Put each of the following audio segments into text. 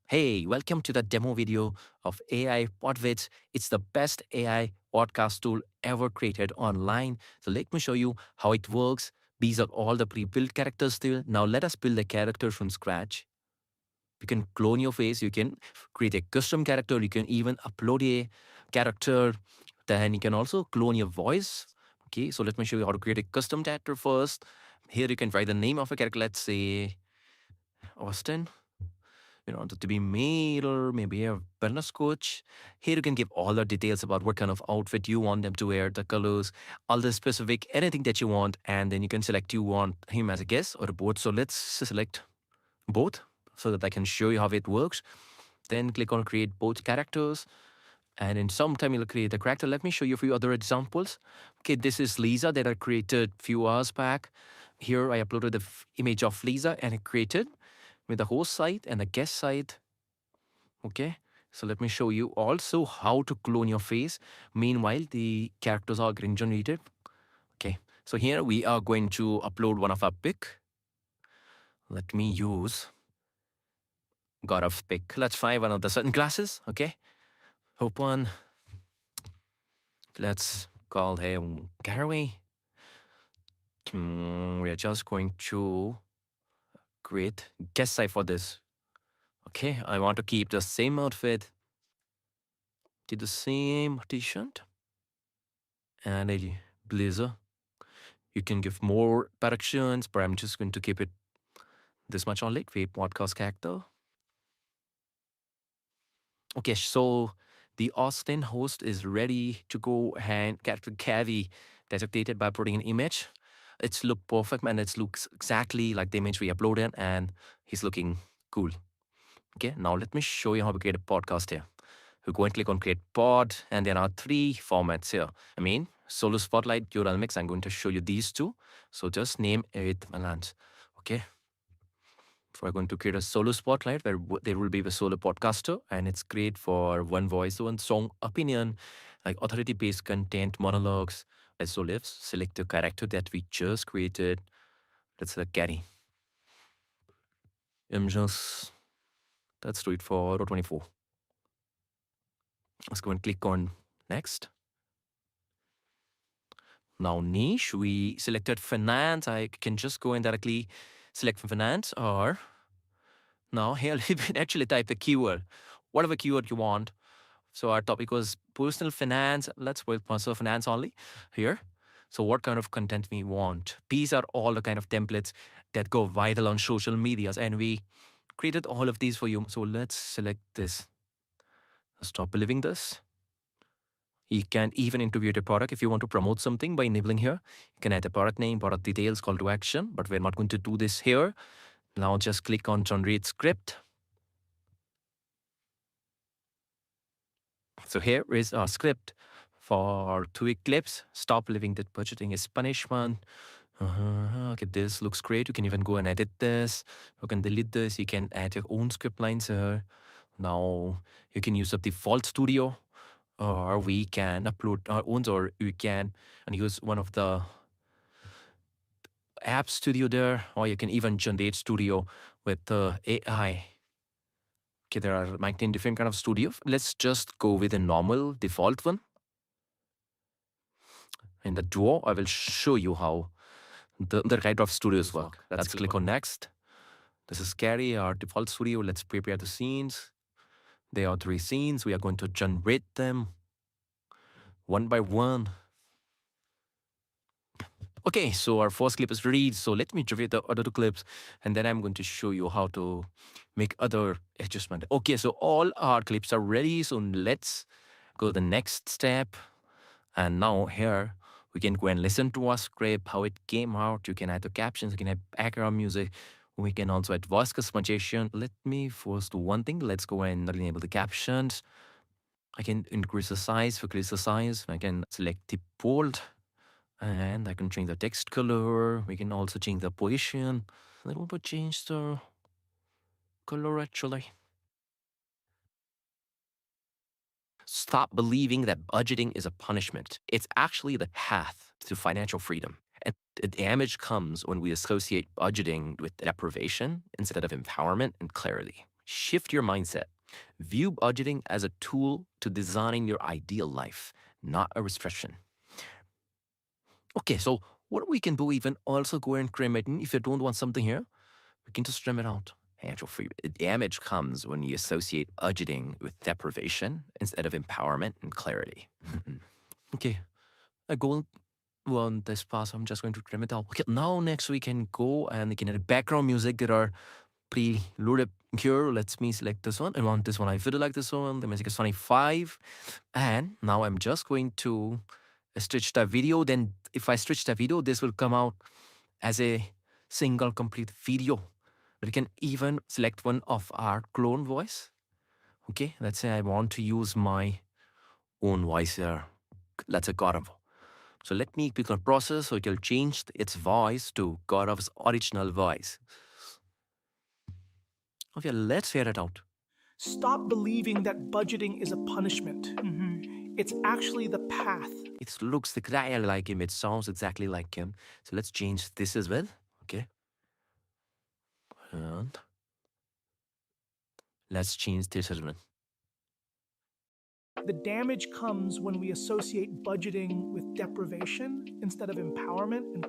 Hey, welcome to the demo video of AI PodVids. It's the best AI podcast tool ever created online. So let me show you how it works. These are all the pre-built characters still. Now let us build a character from scratch. You can clone your face. You can create a custom character. You can even upload a character. Then you can also clone your voice. Okay, so let me show you how to create a custom character first. Here you can write the name of a character. Let's say Austin. You want it to be male or maybe a wellness coach. Here you can give all the details about what kind of outfit you want them to wear, the colors, all the specific, anything that you want. And then you can select you want him as a guest or a both. So let's select both so that I can show you how it works. Then click on create both characters. And in some time you'll create a character. Let me show you a few other examples. Okay, this is Lisa that I created a few hours back. Here I uploaded the image of Lisa and I created with the host site and the guest site. Okay, so let me show you also how to clone your face. Meanwhile, the characters are getting generated. Okay, so here we are going to upload one of our pic. Let me use God of pic. Let's try one of the sunglasses. Okay, open. Let's call him Gary. We are just going to create guest site for this. Okay, I want to keep the same outfit, to the same t-shirt and a blazer. You can give more directions, but I'm just going to keep it this much only. Create podcast character. Okay, so the Austin host is ready to go and character carry that's updated by putting an image. It's look perfect, man. It looks exactly like the image we uploaded, and he's looking cool. Okay, now let me show you how to create a podcast here. You go and click on create pod, and there are three formats here. Solo spotlight, Dual mix. I'm going to show you these two. So just name it Malance. Okay. So we're going to create a solo spotlight where there will be a solo podcaster, and it's great for one voice, one song, opinion, like authority-based content, monologues. So let's select the character that we just created. Let's select Gary. Let's do it for 24. Let's go and click on next. Now niche, we selected finance. I can just go and directly select from finance, or now here you can actually type the keyword, whatever keyword you want. So our topic was personal finance. Let's put personal finance only here. So what kind of content we want? These are all the kind of templates that go viral on social medias, and we created all of these for you. So let's select this. Stop believing this. You can even integrate a product if you want to promote something by enabling here. You can add a product name, product details, call to action, but we're not going to do this here. Now just click on generate script. So here is our script for 2 week clips. Stop believing that budgeting is punishment. Okay, this looks great. You can even go and edit this. You can delete this. You can add your own script lines here. Now you can use the default studio, or we can upload our own, or you can and use one of the app studio there, or you can even generate studio with AI. Okay, there are 19 different kind of studio. Let's just go with a normal default one. In the Duo, I will show you how the kind of studios work. Let's click on next. This is scary, our default studio. Let's prepare the scenes. There are 3 scenes. We are going to generate them one by one. Okay, so our first clip is ready. So let me generate the other 2 clips, and then I'm going to show you how to make other adjustment. Okay, so all our clips are ready. So let's go to the next step. And now here we can go and listen to our script, how it came out. You can add the captions, you can add background music. We can also add voice customization. Let me first do one thing. Let's go and enable the captions. I can increase the size, decrease the size. I can select the bold, and I can change the text color. We can also change the position. Let me change the color actually. Stop believing that budgeting is a punishment. It's actually the path to financial freedom. And the damage comes when we associate budgeting with deprivation instead of empowerment and clarity. Shift your mindset. View budgeting as a tool to design your ideal life, not a restriction. Okay, so what we can do, even also go and trim it. And if you don't want something here, we can just trim it out. Actual free damage comes when you associate budgeting with deprivation instead of empowerment and clarity. Okay, I go on this pass. I'm just going to trim it out. Okay, now next we can go and we can add background music that are pre-loaded here. Let me select this one. I want this one. I really like this one. The music is 25. And now I'm just going to stitch the video. Then if I stitch the video, this will come out as a single complete video. But you can even select one of our clone voice. Okay, let's say I want to use my own voice here. Let's say Gaurav. So let me click on process so it will change its voice to Gaurav's original voice. Okay, let's hear it out. Stop believing that budgeting is a punishment. It's actually the path. It looks exactly like him. It sounds exactly like him. So let's change this as well. Okay. And let's change this as well. The damage comes when we associate budgeting with deprivation instead of empowerment and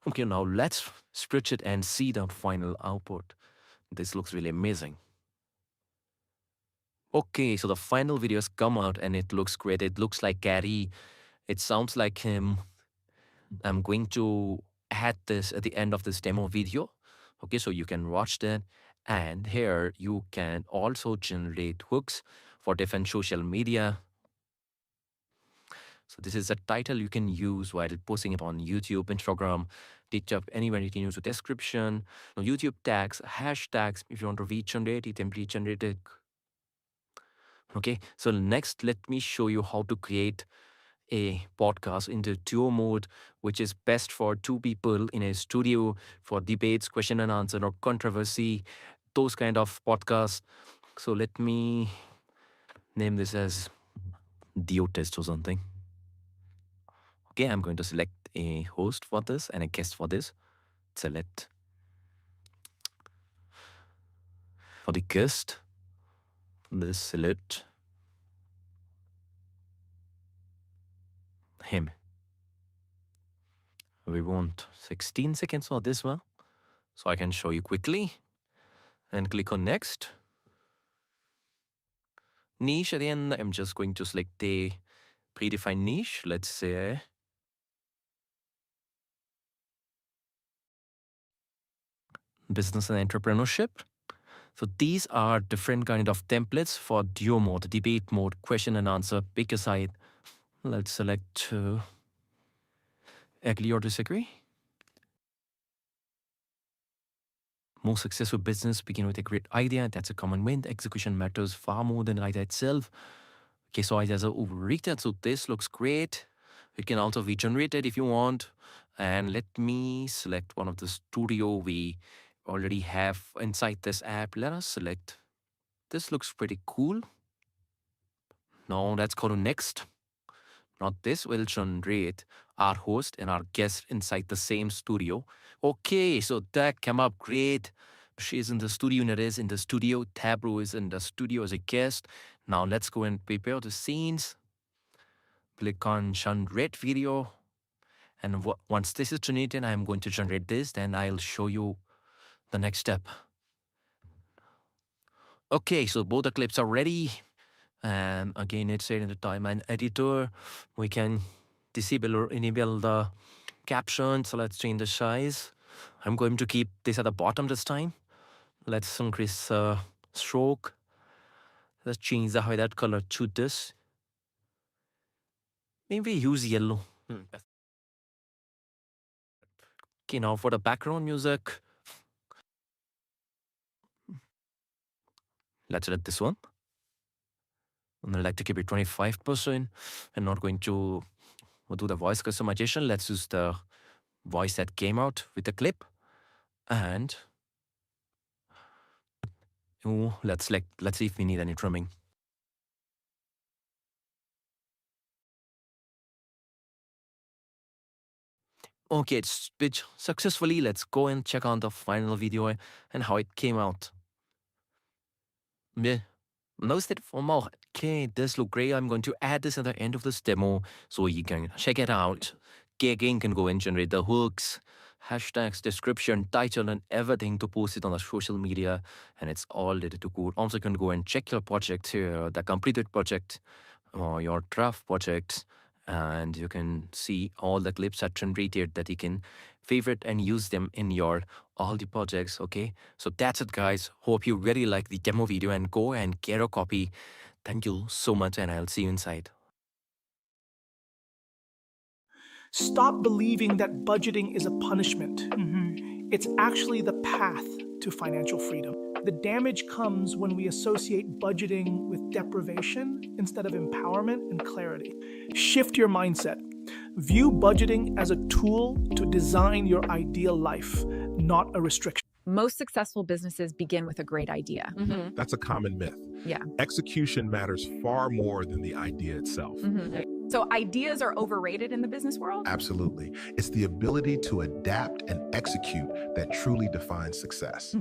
Okay, now let's stretch it and see the final output. This looks really amazing. Okay, so the final video has come out and it looks great. It looks like Gary. It sounds like him. I'm going to add this at the end of this demo video. Okay, so you can watch that. And here you can also generate hooks for different social media. So this is a title you can use while posting it on YouTube, Instagram, TikTok, anywhere you can use a description. Now, YouTube tags, hashtags, if you want to regenerate it, template generated. Okay, so next, let me show you how to create a podcast into duo mode, which is best for two people in a studio for debates, question and answer, or controversy, those kind of podcasts. So let me name this as Dio test or something. Okay, I'm going to select a host for this and a guest for this. Select for the guest, this select him. We want 16 seconds for this one. So I can show you quickly and click on next. Niche at the end, I'm just going to select the predefined niche. Let's say business and entrepreneurship. So these are different kind of templates for duo mode, debate mode, question and answer, pick a side. Let's select agree or disagree. Most successful business begin with a great idea. That's a common win. Execution matters far more than the idea itself. Okay, so I just overread that. So this looks great. You can also regenerate it if you want. And let me select one of the studio we already have inside this app. Let us select. This looks pretty cool. Now let's go to next. Now this will generate our host and our guest inside the same studio. Okay, so that came up great. She's in the studio, Ned is in the studio, Tabro is in the studio as a guest. Now let's go and prepare the scenes. Click on generate video. And once this is generated, I'm going to generate this. Then I'll show you the next step. Okay, so both the clips are ready. And again, it's said in the timeline editor. We can disable or enable the caption. So let's change the size. I'm going to keep this at the bottom this time. Let's increase stroke. Let's change the highlight color to this. Maybe use yellow. Okay, now for the background music, let's select this one. And I'd like to keep it 25%. I'm not going to do the voice customization. Let's use the voice that came out with the clip. And let's see if we need any trimming. Okay, it's pitched successfully. Let's go and check out the final video and how it came out. Yeah. Notice that for more. Okay, this look great. I'm going to add this at the end of this demo so you can check it out. Okay, again, can go and generate the hooks, hashtags, description, title, and everything to post it on the social media. And it's all related to code. Also, can go and check your project here, the completed project or your draft projects. And you can see all the clips are generated that you can favorite and use them in your all the projects. Okay, so that's it, guys. Hope you really like the demo video and go and get a copy. Thank you so much, and I'll see you inside. Stop believing that budgeting is a punishment. It's actually the path to financial freedom. The damage comes when we associate budgeting with deprivation instead of empowerment and clarity. Shift your mindset. View budgeting as a tool to design your ideal life, not a restriction. Most successful businesses begin with a great idea. That's a common myth. Yeah. Execution matters far more than the idea itself. So ideas are overrated in the business world? Absolutely. It's the ability to adapt and execute that truly defines success.